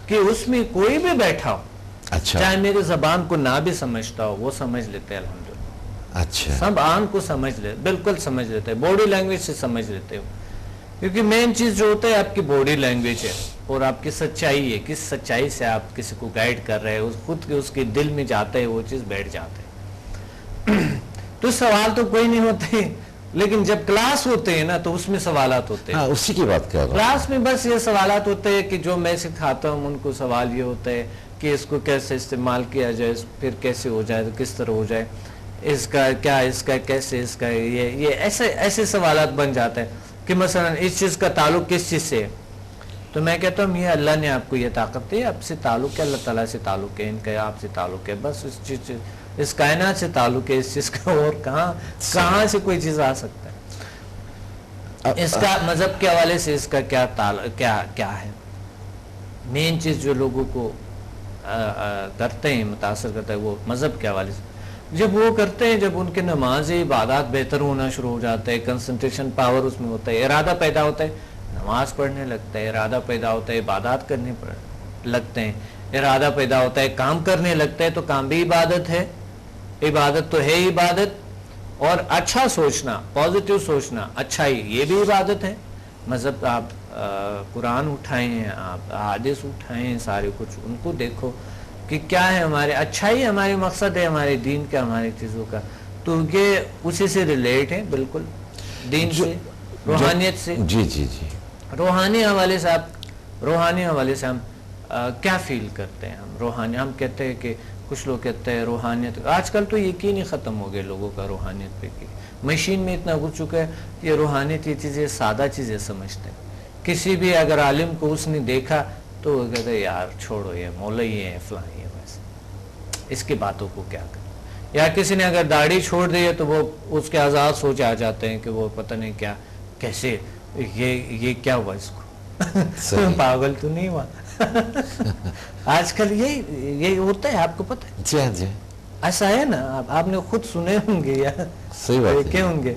کہ اس میں کوئی بھی بیٹھا ہو، اچھا، چاہے میری زبان کو نہ بھی سمجھتا ہو، وہ سمجھ لیتے ہیں الحمدللہ. اچھا، سب آن کو سمجھ لیتے، بالکل سمجھ لیتے، باڈی لینگویج سے سمجھ لیتے ہو. کیونکہ مین چیز جو ہوتا ہے آپ کی باڈی لینگویج ہے اور آپ کی سچائی ہے، کس سچائی سے آپ کسی کو گائیڈ کر رہے ہیں، خود کے اس کے دل میں جاتا ہے، وہ چیز بیٹھ جاتا ہے. تو سوال تو کوئی نہیں ہوتے، لیکن جب کلاس ہوتے ہیں نا تو اس میں سوالات ہوتے ہیں. ہاں اسی کی بات کر رہا ہوں. کلاس میں بس یہ سوالات ہوتے ہیں کہ جو میں سکھاتا ہوں ان کو سوال یہ ہوتا ہے کہ اس کو کیسے استعمال کیا جائے, پھر کیسے ہو جائے, تو کس طرح ہو جائے, اس کا کیا, اس کا کیسے, اس کا یہ ایسے سوالات بن جاتے ہیں کہ مثلا اس چیز کا تعلق کس چیز سے ہے. تو میں کہتا ہوں یہ اللہ نے آپ کو یہ طاقت دی, آپ سے تعلق ہے, اللہ تعالیٰ سے تعلق ہے, ان کا آپ سے تعلق ہے, بس اس چیز, اس کائنات سے تعلق ہے, اس چیز کا اور کہاں سے کوئی چیز آ سکتا ہے. اس کا مذہب کے حوالے سے اس کا کیا ہے. مین چیز جو لوگوں کو کرتے ہیں, متاثر کرتا ہے, وہ مذہب کے حوالے سے جب وہ کرتے ہیں, جب ان کے نماز عبادات بہتر ہونا شروع ہو جاتا ہے, کنسنٹریشن پاور اس میں ہوتا ہے, ارادہ پیدا ہوتا ہے, نماز پڑھنے لگتا ہے, ارادہ پیدا ہوتا ہے, عبادات کرنے لگتے ہیں, ارادہ پیدا ہوتا ہے, کام کرنے لگتا ہے, تو کام بھی عبادت ہے, عبادت تو ہے عبادت, اور اچھا سوچنا, پازیٹیو سوچنا, اچھائی, یہ بھی عبادت ہے. مذہب آپ قرآن اٹھائیں, آپ حدیث اٹھائیں, سارے کچھ ان کو دیکھو کہ کیا ہے ہمارے اچھائی, ہمارے مقصد ہے ہمارے دین کا, ہماری چیزوں کا, تو یہ اسی سے ریلیٹ ہے بالکل دین سے, روحانیت سے. جی. روحانی حوالے سے روحانی حوالے سے ہم کیا فیل کرتے ہیں. ہم کہتے ہیں کہ کچھ لوگ کہتے ہیں روحانیت, آج کل تو یقین ہی ختم ہو گئے لوگوں کا روحانیت پہ, کہ مشین میں اتنا گھس چکا ہے, یہ روحانیت یہ چیزیں سادہ چیزیں سمجھتے ہیں. کسی بھی اگر عالم کو اس نے دیکھا تو وہ کہتے ہیں یار چھوڑو, یہ مولوی ہے, فلاں ہے, ویسے اس کی باتوں کو کیا کریں. یا کسی نے اگر داڑھی چھوڑ دی ہے تو وہ اس کے آزاد سوچ آ جاتے ہیں کہ وہ پتہ نہیں کیا, کیسے, یہ کیا ہوا اس کو, پاگل تو نہیں ہوا. آج کل یہی ہوتا ہے, آپ کو پتہ ہے. جی. ایسا ہے نا, آپ نے خود سنے ہوں گے یا دیکھے ہوں گے.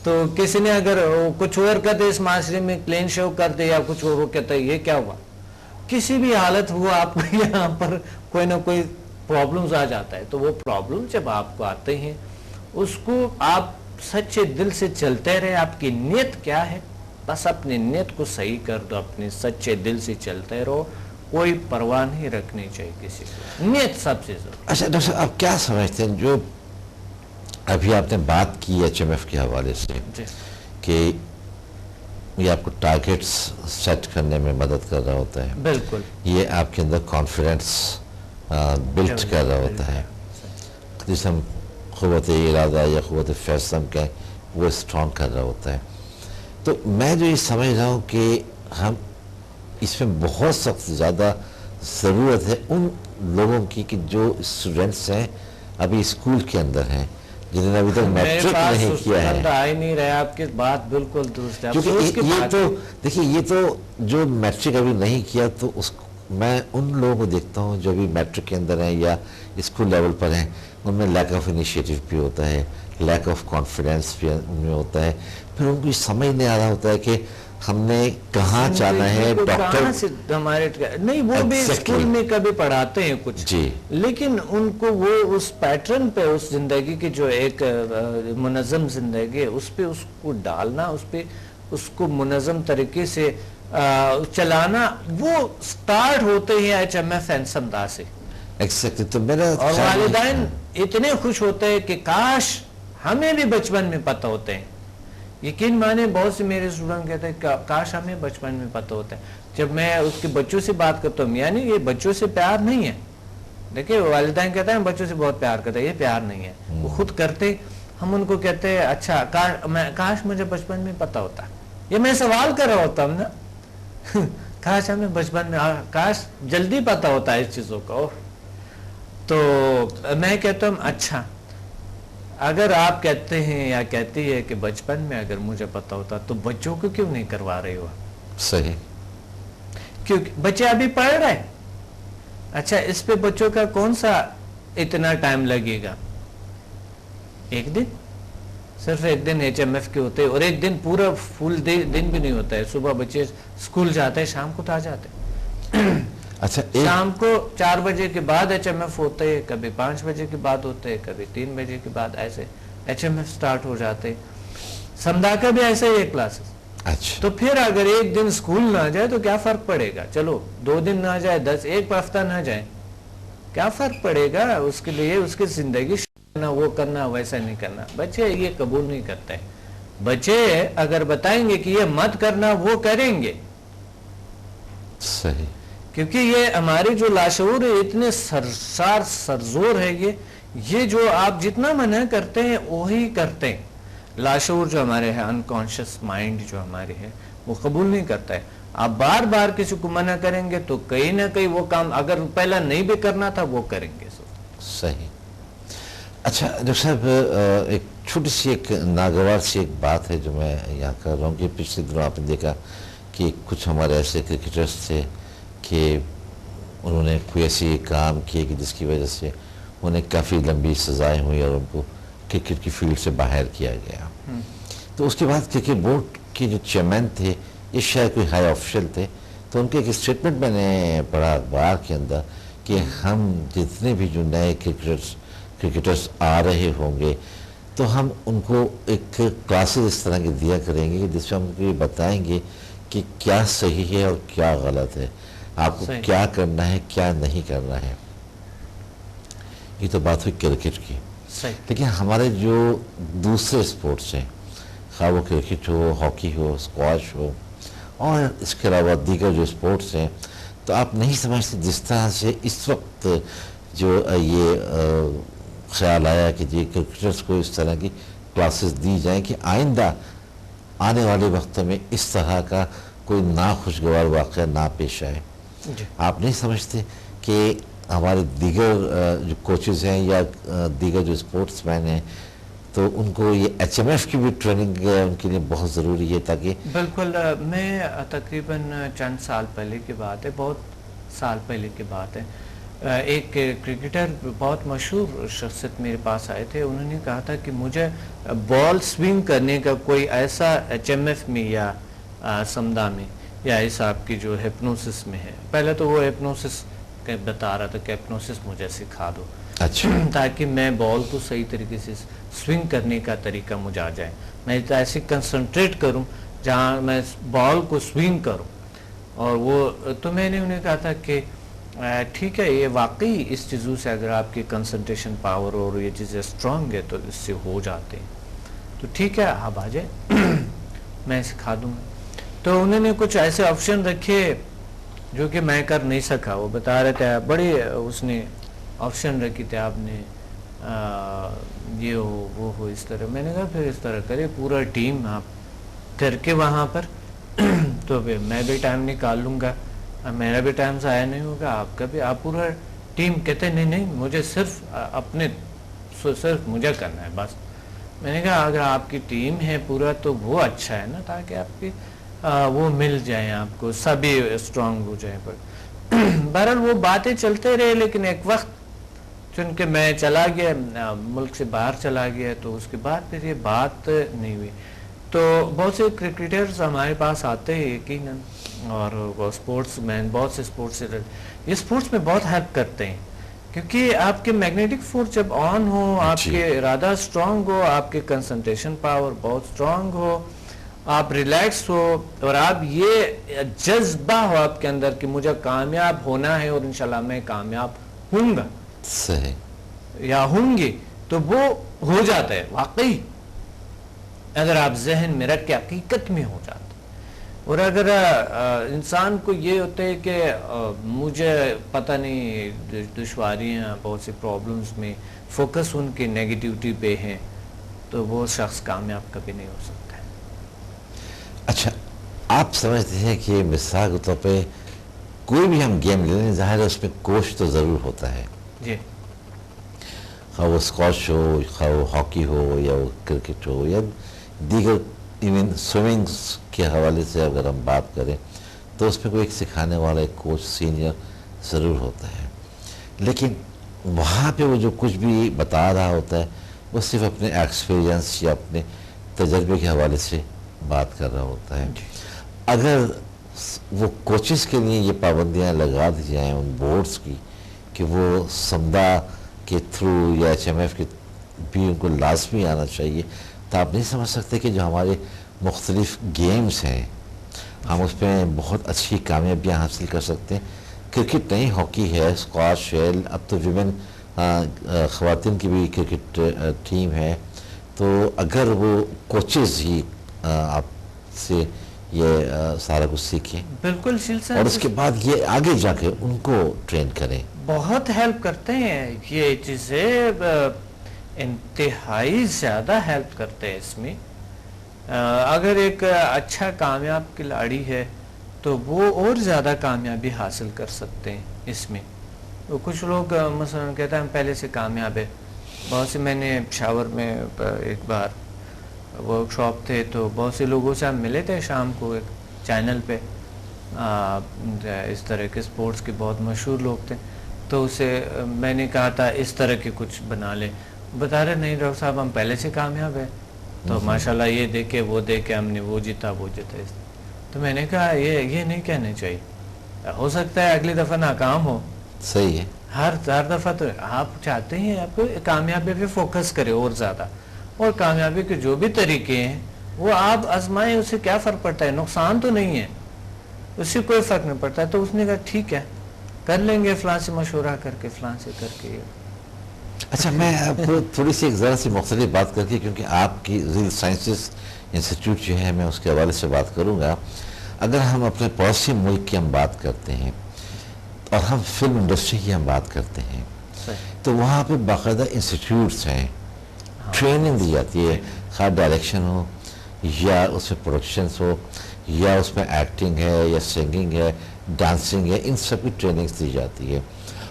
تو کسی نے اگر کچھ اور کہتے اس معاشرے میں کلین شو کر دے یا کچھ اور, وہ کہتا ہے یہ کیا ہوا. کسی بھی حالت ہوا آپ کو یہاں پر کوئی نہ کوئی پرابلمز آ جاتا ہے. تو وہ پرابلم جب آپ کو آتے ہیں, اس کو آپ سچے دل سے چلتے رہے. آپ کی نیت کیا ہے, بس اپنی نیت کو صحیح کر دو, اپنے سچے دل سے چلتے رہو, کوئی پرواہ نہیں رکھنی چاہیے کسی کو, نیت سب سے ضروری. اچھا ڈاکٹر صاحب, آپ کیا سمجھتے ہیں جو ابھی آپ نے بات کی HMF کے حوالے سے, کہ یہ آپ کو ٹارگیٹس سیٹ کرنے میں مدد کر رہا ہوتا ہے, بالکل, یہ آپ کے اندر کانفیڈنس بلڈ کر رہا ہوتا ہے, جسے ہم قوت ارادہ یا قوت فیصلہ کہیں, وہ اسٹرانگ کر رہا ہوتا ہے. تو میں جو یہ سمجھ رہا ہوں کہ ہم اس میں بہت سخت زیادہ ضرورت ہے ان لوگوں کی کہ جو اسٹوڈنٹس ہیں ابھی اسکول کے اندر ہیں, جنہوں نے ابھی تک میٹرک نہیں کیا ہے. آ ہی نہیں رہا, آپ کی بات بالکل درست ہے. یہ تو دیکھیے, یہ تو جو میٹرک ابھی نہیں کیا, تو میں ان لوگوں کو دیکھتا ہوں جو ابھی میٹرک کے اندر ہیں یا اسکول لیول پر ہیں, ان میں لیک آف انیشیٹو بھی ہوتا ہے, لیک آف کانفیڈنس بھی ان میں ہوتا ہے. پھر ان کو یہ سمجھ نہیں آ رہا ہوتا ہے کہ ہم نے کہاں جانا ہے. ڈاکٹر ہمارے نہیں, وہ بھی اسکول میں کبھی پڑھاتے ہیں کچھ, جی, لیکن ان کو وہ اس پیٹرن پہ, اس زندگی کی جو ایک منظم زندگی ہے, اس پہ اس کو ڈالنا, اس پہ اس کو منظم طریقے سے چلانا, وہ سٹارٹ ہوتے ہیں HMF انسمدا سے. تو میرا اور والدین اتنے خوش ہوتے ہیں کہ کاش ہمیں بھی بچپن میں پتہ ہوتے ہیں. یقین مانے, بہت سے میرے اسٹوڈنٹ کہتے ہیں کاش ہمیں بچپن میں پتہ ہوتا ہے. جب میں اس کے بچوں سے بات کرتا ہوں, یعنی یہ بچوں سے پیار نہیں ہے, دیکھیں والدین کہتے ہیں بچوں سے بہت پیار کرتا ہے, یہ پیار نہیں ہے, وہ خود کرتے. ہم ان کو کہتے ہیں اچھا کاش مجھے بچپن میں پتہ ہوتا. یہ میں سوال کر رہا ہوتا ہوں نا, کاش ہمیں بچپن میں, کاش جلدی پتہ ہوتا ہے اس چیزوں کا. تو میں کہتا ہوں اچھا, اگر آپ کہتے ہیں یا کہتی ہے کہ بچپن میں اگر مجھے پتہ ہوتا تو بچوں کو کیوں نہیں کروا رہے ہو. صحیح, کیونکہ بچے ابھی پڑھ رہے. اچھا, اس پہ بچوں کا کون سا اتنا ٹائم لگے گا, ایک دن, صرف ایک دن HMF کے ہوتے, اور ایک دن پورا فل دن بھی نہیں ہوتا ہے. صبح بچے اسکول جاتے ہیں, شام کو آ جاتے ہیں. اچھا, شام کو 4 بجے کے بعد HMF ہوتے ہیں, کبھی 5 بجے کے بعد ہوتے ہیں, کبھی 3 بجے کے بعد, ایسے HMF سٹارٹ ہو جاتے. سمدھا کا بھی ایسے ہی کلاسز. اچھا, تو پھر اگر ایک دن اسکول نہ جائے تو کیا فرق پڑے گا, چلو 2 دن نہ جائے, 1 ہفتہ نہ جائے, کیا فرق پڑے گا. اس کے لیے اس کی زندگی وہ کرنا, ویسا نہیں کرنا. بچے یہ قبول نہیں کرتے. بچے اگر بتائیں گے کہ یہ مت کرنا وہ کریں گے. صحیح. کیونکہ یہ ہمارے جو لاشعور ہے اتنے سرزور ہے, یہ جو آپ جتنا منع کرتے ہیں وہی کرتے ہیں. لاشعور جو ہمارے ہے, انکانشس مائنڈ جو ہمارے ہے, وہ قبول نہیں کرتا ہے. آپ بار بار کسی کو منع کریں گے تو کہیں نہ کہیں وہ کام اگر پہلا نہیں بھی کرنا تھا وہ کریں گے. صحیح. اچھا ڈاکٹر صاحب, ایک چھوٹی سی ایک ناگوار سی ایک بات ہے جو میں یہاں کر رہا ہوں کہ پچھلے دنوں آپ نے دیکھا کہ کچھ ہمارے ایسے کرکٹرز تھے کہ انہوں نے کوئی ایسی کام کیے کہ جس کی وجہ سے انہیں کافی لمبی سزائیں ہوئی اور ان کو کرکٹ کی فیلڈ سے باہر کیا گیا. تو اس کے بعد کرکٹ بورڈ کے جو چیئرمین تھے, یہ شاید کوئی ہائی آفیشل تھے, تو ان کے ایک اسٹیٹمنٹ میں نے پڑھا اخبار کے اندر کہ ہم جتنے بھی جو نئے کرکٹرز آ رہے ہوں گے تو ہم ان کو ایک کلاسز اس طرح کی دیا کریں گے جس میں ہم کو یہ بتائیں گے کہ کیا صحیح ہے اور کیا غلط ہے, آپ کو کیا کرنا ہے کیا نہیں کرنا ہے. یہ تو بات ہوئی کرکٹ کی. لیکن ہمارے جو دوسرے اسپورٹس ہیں, خواہ وہ کرکٹ ہو, ہاکی ہو, اسکواش ہو, اور اس کے علاوہ دیگر جو اسپورٹس ہیں, تو آپ نہیں سمجھتے جس طرح سے اس وقت جو یہ خیال آیا کہ جی کرکٹرز کو اس طرح کی کلاسز دی جائیں کہ آئندہ آنے والے وقتوں میں اس طرح کا کوئی ناخوشگوار واقعہ نہ پیش آئے. آپ نہیں سمجھتے کہ ہمارے دیگر جو کوچز ہیں یا دیگر جو اسپورٹس مین ہیں تو ان کو یہ ایچ ایم ایف کی بھی ٹریننگ ان کے لیے بہت ضروری ہے تاکہ بالکل. میں تقریباً چند سال پہلے کی بات ہے, بہت سال پہلے کی بات ہے, ایک کرکٹر بہت مشہور شخصیت میرے پاس آئے تھے. انہوں نے کہا تھا کہ مجھے بال سوئنگ کرنے کا کوئی ایسا ایچ ایم ایف میں یا سمدہ میں یا اس آپ کی جو ہپنوسس میں ہے, پہلے تو وہ ہپنوسس بتا رہا تھا کہ ہپنوسس مجھے سکھا دو تاکہ میں بال کو صحیح طریقے سے سوئنگ کرنے کا طریقہ مجھے آ جائے, میں ایسے کنسنٹریٹ کروں جہاں میں بال کو سوئنگ کروں. اور وہ تو میں نے انہیں کہا تھا کہ ٹھیک ہے, یہ واقعی اس چیزوں سے اگر آپ کی کنسنٹریشن پاور اور یہ چیزیں اسٹرانگ ہے تو اس سے ہو جاتے ہیں, تو ٹھیک ہے آپ آ جائیں میں سکھا دوں گا. تو انہوں نے کچھ ایسے آپشن رکھے جو کہ میں کر نہیں سکا. وہ بتا رہے تھے بڑے اس نے آپشن رکھی تھے, آپ نے یہ ہو وہ ہو اس طرح. میں نے کہا پھر اس طرح کرے, پورا ٹیم آپ کر کے وہاں پر تو پھر میں بھی ٹائم نکال لوں گا, میرا بھی ٹائم ضائع نہیں ہوگا, آپ کا بھی. آپ پورا ٹیم کہتے نہیں مجھے صرف اپنے صرف مجھے کرنا ہے بس. میں نے کہا اگر آپ کی ٹیم ہے پورا تو وہ اچھا ہے نا, تاکہ آپ کی وہ مل جائیں, آپ کو سبھی اسٹرانگ ہو جائیں. پر بہرحال وہ باتیں چلتے رہے, لیکن ایک وقت چونکہ میں چلا گیا, ملک سے باہر چلا گیا, تو اس کے بعد پھر یہ بات نہیں ہوئی. تو بہت سے کرکٹرز ہمارے پاس آتے ہیں یقیناً, اور وہ اسپورٹس مین بہت سے اسپورٹس سے یہ اسپورٹس میں بہت ہیلپ کرتے ہیں, کیونکہ آپ کے میگنیٹک فورس جب آن ہو, آپ کے ارادہ اسٹرانگ ہو, آپ کے کنسنٹریشن پاور بہت اسٹرانگ ہو, آپ ریلیکس ہو, اور آپ یہ جذبہ ہو آپ کے اندر کہ مجھے کامیاب ہونا ہے اور انشاءاللہ میں کامیاب ہوں گا یا ہوں گی, تو وہ ہو جاتا ہے واقعی اگر آپ ذہن میں رکھ کے حقیقت میں ہو جاتا. اور اگر انسان کو یہ ہوتا ہے کہ مجھے پتہ نہیں دشواریاں بہت سی پرابلمز میں فوکس ان کے نیگیٹیوٹی پہ ہیں, تو وہ شخص کامیاب کبھی نہیں ہو سکتا ہے. اچھا, آپ سمجھتے ہیں کہ مثال کے طور پہ کوئی بھی ہم گیم لے لیں, ظاہر ہے اس میں کوچ تو ضرور ہوتا ہے, جی, خواہ وہ اسکواش ہو, خواہ وہ ہاکی ہو, یا وہ کرکٹ ہو, یا دیگر ایون سوئمنگس کے حوالے سے اگر ہم بات کریں تو اس میں کوئی ایک سکھانے والا ایک کوچ سینئر ضرور ہوتا ہے. لیکن وہاں پہ وہ جو کچھ بھی بتا رہا ہوتا ہے وہ صرف اپنے ایکسپیرینس یا اپنے تجربے کے حوالے سے بات کر رہا ہوتا ہے. اگر وہ کوچز کے لیے یہ پابندیاں لگا دی جائیں ان بورڈز کی کہ وہ سمدہ کے تھرو یا ایچ ایم ایف کے بھی ان کو لازمی آنا چاہیے, تو آپ نہیں سمجھ سکتے کہ جو ہمارے مختلف گیمز ہیں ہم اس پہ بہت اچھی کامیابیاں حاصل کر سکتے ہیں. کرکٹ نہیں, ہاکی ہے, اسکواش ہے, اب تو ویمن خواتین کی بھی کرکٹ ٹیم ہے, تو اگر وہ کوچز ہی آپ سے یہ سارا کچھ سیکھیں بالکل اور اس کے بعد یہ آگے جا کے ان کو ٹرین کریں. بہت ہیلپ کرتے ہیں یہ چیزیں، انتہائی زیادہ ہیلپ کرتے ہیں اس میں. اگر ایک اچھا کامیاب کھلاڑی ہے تو وہ اور زیادہ کامیابی حاصل کر سکتے ہیں اس میں. تو کچھ لوگ مثلا کہتے ہیں ہم پہلے سے کامیاب ہے. بہت سے میں نے پشاور میں ایک بار ورک شاپ تھے تو بہت سے لوگوں سے ہم ملے تھے شام کو ایک چینل پہ، اس طرح کے سپورٹس کے بہت مشہور لوگ تھے. تو اسے میں نے کہا تھا اس طرح کے کچھ بنا لے. بتا رہے نہیں ڈاکٹر صاحب ہم پہلے سے کامیاب ہیں، تو ماشاءاللہ یہ دیکھے وہ دیکھے ہم نے وہ جیتا وہ جیتا. تو میں نے کہا یہ نہیں کہنا چاہیے. ہو سکتا ہے اگلی دفعہ ناکام ہو، صحیح ہے. ہر دفعہ تو آپ چاہتے ہیں آپ کامیابی پہ فوکس کرے اور زیادہ، اور کامیابی کے جو بھی طریقے ہیں وہ آپ آزمائیں. اس سے کیا فرق پڑتا ہے؟ نقصان تو نہیں ہے، اس سے کوئی فرق نہیں پڑتا ہے. تو اس نے کہا ٹھیک ہے کر لیں گے فلاں سے مشورہ کر کے فلاں سے کر کے. اچھا میں آپ کو تھوڑی سی ایک ذرا سی مختلف بات کر کے، کیونکہ آپ کی ریل سائنسز انسٹیٹیوٹ جو ہے میں اس کے حوالے سے بات کروں گا. اگر ہم اپنے پڑوسی ملک کی ہم بات کرتے ہیں اور ہم فلم انڈسٹری کی ہم بات کرتے ہیں تو وہاں پہ باقاعدہ انسٹیٹیوٹس ہیں، ٹریننگ دی جاتی ہے، خواہ ڈائریکشن ہو یا اس میں پروڈکشنس ہو یا اس میں ایکٹنگ ہے یا سنگنگ ہے ڈانسنگ ہے، ان سب کی ٹریننگس دی جاتی ہے.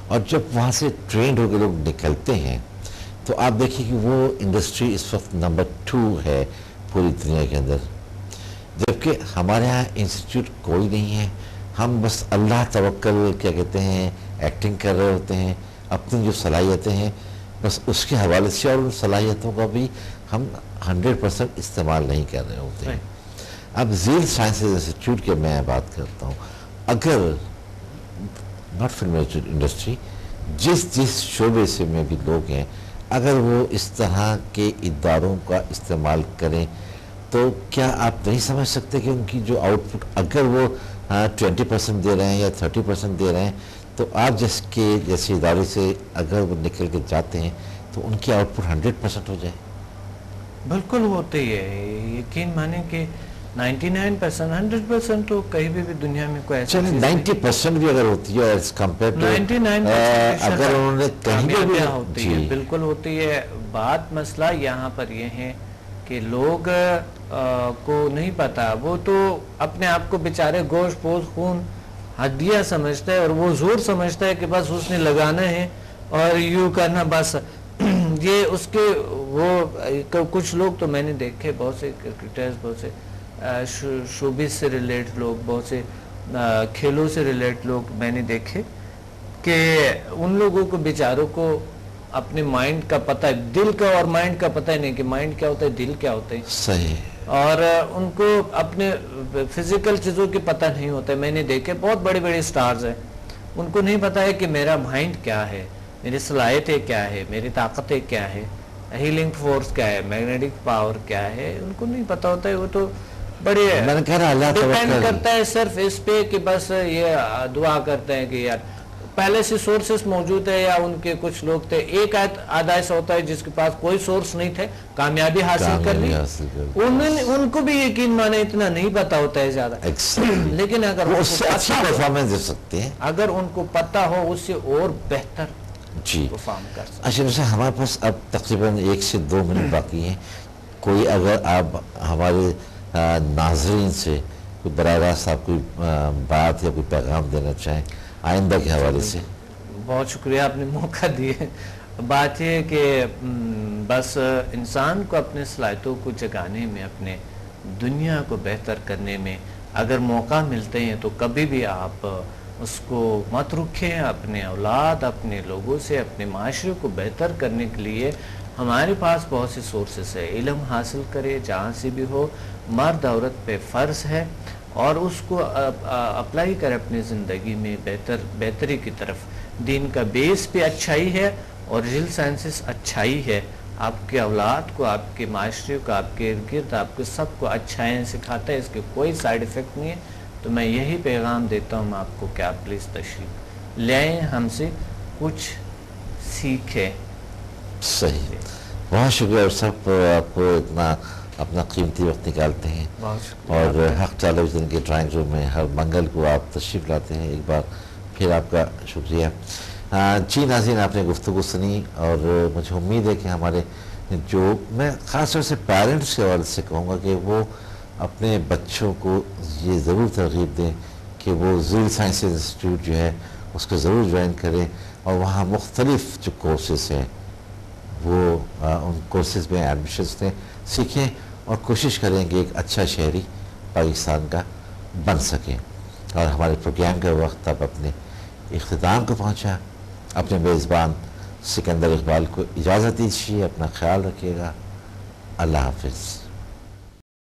اور جب وہاں سے ٹرینڈ ہو کے لوگ نکلتے ہیں تو آپ دیکھیں کہ وہ انڈسٹری اس وقت نمبر 2 ہے پوری دنیا کے اندر، جبکہ ہمارے یہاں انسٹیٹیوٹ کوئی نہیں ہے. ہم بس اللہ توکل کیا کہتے ہیں ایکٹنگ کر رہے ہوتے ہیں، اپنی جو صلاحیتیں ہیں بس اس کے حوالے سے، اور ان صلاحیتوں کا بھی ہم 100% استعمال نہیں کر رہے ہوتے ہیں. اب زیل سائنسز انسٹیٹیوٹ کے میں بات کرتا ہوں، اگر ناٹ فلم انڈسٹری جس شعبے سے میں بھی لوگ ہیں، اگر وہ اس طرح کے اداروں کا استعمال کریں تو کیا آپ نہیں سمجھ سکتے کہ ان کی جو آؤٹ پٹ اگر وہ 20% دے رہے ہیں یا 30% دے رہے ہیں تو آپ جیسے ادارے سے اگر وہ نکل کے جاتے ہیں تو ان کی آؤٹ پٹ 100% ہو جائے؟ بالکل ہوتی ہے. یقین مانیں کہ 99% 100% تو کہیں بھی دنیا میں کوئی ایسا 90% بھی اگر ہوتی ہے as compared to 99% اگر انہوں نے کہیں بھی ہوتی ہے، بالکل ہوتی ہے. بات مسئلہ یہاں پر یہ ہے کہ لوگ کو نہیں پتا، وہ تو اپنے آپ کو بیچارے گوشت پوست خون ہڈیاں سمجھتا ہے اور وہ زور سمجھتا ہے کہ بس اس نے لگانا ہے اور یوں کرنا بس. یہ اس کے وہ کچھ لوگ تو میں نے دیکھے، بہت سے کرکٹرز، بہت سے شوبز سے ریلیٹ لوگ، بہت سے کھیلوں سے ریلیٹ لوگ میں نے دیکھے کہ ان لوگوں کو بیچاروں کو اپنے مائنڈ کا پتہ ہے، دل کا اور مائنڈ کا پتہ ہی نہیں کہ مائنڈ کیا ہوتا ہے دل کیا ہوتا ہے. صحیح. اور ان کو اپنے فزیکل چیزوں کی پتہ نہیں ہوتا ہے. میں نے دیکھے بہت بڑے بڑے سٹارز ہیں، ان کو نہیں پتہ ہے کہ میرا مائنڈ کیا ہے، میری صلاحیتیں کیا ہے، میری طاقتیں کیا ہے، ہیلنگ فورس کیا ہے، میگنیٹک پاور کیا ہے، ان کو نہیں پتہ ہوتا ہے. وہ تو بڑے ڈیپینڈ کرتا ہے صرف اس پہ کہ بس یہ دعا کرتے ہیں کہ یار پہلے سے سورسز موجود ہے، یا ان کے کچھ لوگ تھے. ایک آدھا ایسا ہوتا ہے جس کے پاس کوئی سورس نہیں تھے، کامیابی حاصل کر لی. ان کو بھی یقین مانے اتنا نہیں پتا ہوتا ہے زیادہ، لیکن اگر اگر ان کو پتا ہو اس سے اور بہتر پرفارم کر سکتے. اچھا ہمارے پاس اب تقریباً 1 سے 2 منٹ باقی ہیں. کوئی اگر آپ ہمارے ناظرین سے کوئی براہ راست آپ کوئی بات یا کوئی پیغام دینا چاہیں آئندہ کے حوالے سے. بہت شکریہ آپ نے موقع دیے. بات یہ کہ بس انسان کو اپنے صلاحیتوں کو جگانے میں، اپنے دنیا کو بہتر کرنے میں اگر موقع ملتے ہیں تو کبھی بھی آپ اس کو مت رکھیں. اپنے اولاد، اپنے لوگوں سے، اپنے معاشرے کو بہتر کرنے کے لیے ہمارے پاس بہت سے سورسز ہے. علم حاصل کرے جہاں سے بھی ہو، مرد عورت پہ فرض ہے، اور اس کو اپلائی کرے اپنی زندگی میں بہتری کی طرف. دین کا بیس بھی اچھائی ہے اور ریل سائنسز اچھائی ہے. آپ کے اولاد کو، آپ کے معاشرے کو، آپ کے ارد گرد آپ کو سب کو اچھائیں سکھاتا ہے. اس کے کوئی سائیڈ ایفیکٹ نہیں ہے. تو میں یہی پیغام دیتا ہوں آپ کو کہ آپ پلیز تشریف لے آئیں، ہم سے کچھ سیکھیں. صحیح. بہت شکریہ ڈاکٹر صاحب، آپ اتنا اپنا قیمتی وقت نکالتے ہیں بہت شکریہ اور حق ٹیلی ویژن کے ڈرائنگ روم میں ہر منگل کو آپ تشریف لاتے ہیں، ایک بار پھر آپ کا شکریہ۔ جی ناظرین، آپ نے گفتگو سنی اور مجھے امید ہے کہ ہمارے جو میں خاص طور سے پیرنٹس کے حوالے سے کہوں گا کہ وہ اپنے بچوں کو یہ ضرور ترغیب دیں کہ وہ ضلع سائنسز انسٹیٹیوٹ جو ہے اس کو ضرور جوائن کریں، اور وہاں مختلف جو کورسز ہیں وہ ان کورسز میں ایڈمیشنز لیں، سیکھیں اور کوشش کریں کہ ایک اچھا شہری پاکستان کا بن سکیں۔ اور ہمارے پروگرام کا وقت اب اپنے اختتام کو پہنچا۔ اپنے میزبان سکندر اقبال کو اجازت دیجیے، اپنا خیال رکھیے گا، اللہ حافظ۔